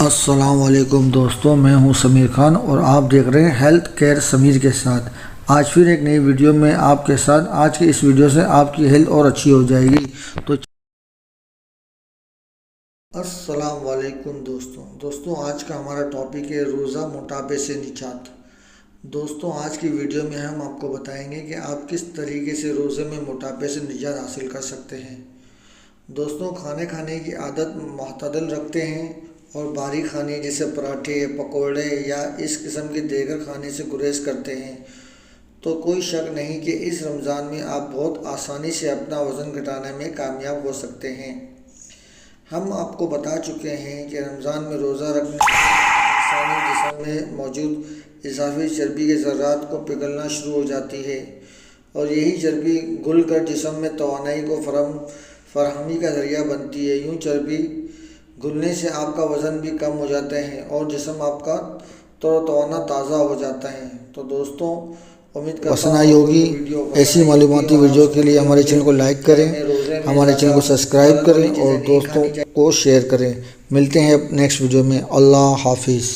السلام علیکم دوستوں، میں ہوں سمیر خان اور آپ دیکھ رہے ہیں ہیلتھ کیئر سمیر کے ساتھ۔ آج پھر ایک نئی ویڈیو میں آپ کے ساتھ۔ آج کی اس ویڈیو سے آپ کی ہیلتھ اور اچھی ہو جائے گی۔ تو السلام علیکم دوستوں، آج کا ہمارا ٹاپک ہے روزہ موٹاپے سے نجات۔ دوستوں، آج کی ویڈیو میں ہم آپ کو بتائیں گے کہ آپ کس طریقے سے روزے میں موٹاپے سے نجات حاصل کر سکتے ہیں۔ دوستوں، کھانے کی عادت معتدل رکھتے ہیں اور باریک کھانے جیسے پراٹھے، پکوڑے یا اس قسم کے دیگر کھانے سے گریز کرتے ہیں تو کوئی شک نہیں کہ اس رمضان میں آپ بہت آسانی سے اپنا وزن گھٹانے میں کامیاب ہو سکتے ہیں۔ ہم آپ کو بتا چکے ہیں کہ رمضان میں روزہ رکھنے سے انسانی جسم میں موجود اضافی چربی کے ذرات کو پگھلنا شروع ہو جاتی ہے اور یہی چربی گل کر جسم میں توانائی کو فراہمی کا ذریعہ بنتی ہے۔ یوں چربی گلنے سے آپ کا وزن بھی کم ہو جاتا ہے اور جسم آپ کا تر و توانا تازہ ہو جاتا ہے۔ تو دوستوں، امید کرتا ہوں ہوگی ایسی معلوماتی ویڈیو کے لیے ہمارے چینل کو لائک کریں، ہمارے چینل کو سبسکرائب کریں اور دوستوں کو شیئر کریں۔ ملتے ہیں نیکسٹ ویڈیو میں۔ اللہ حافظ۔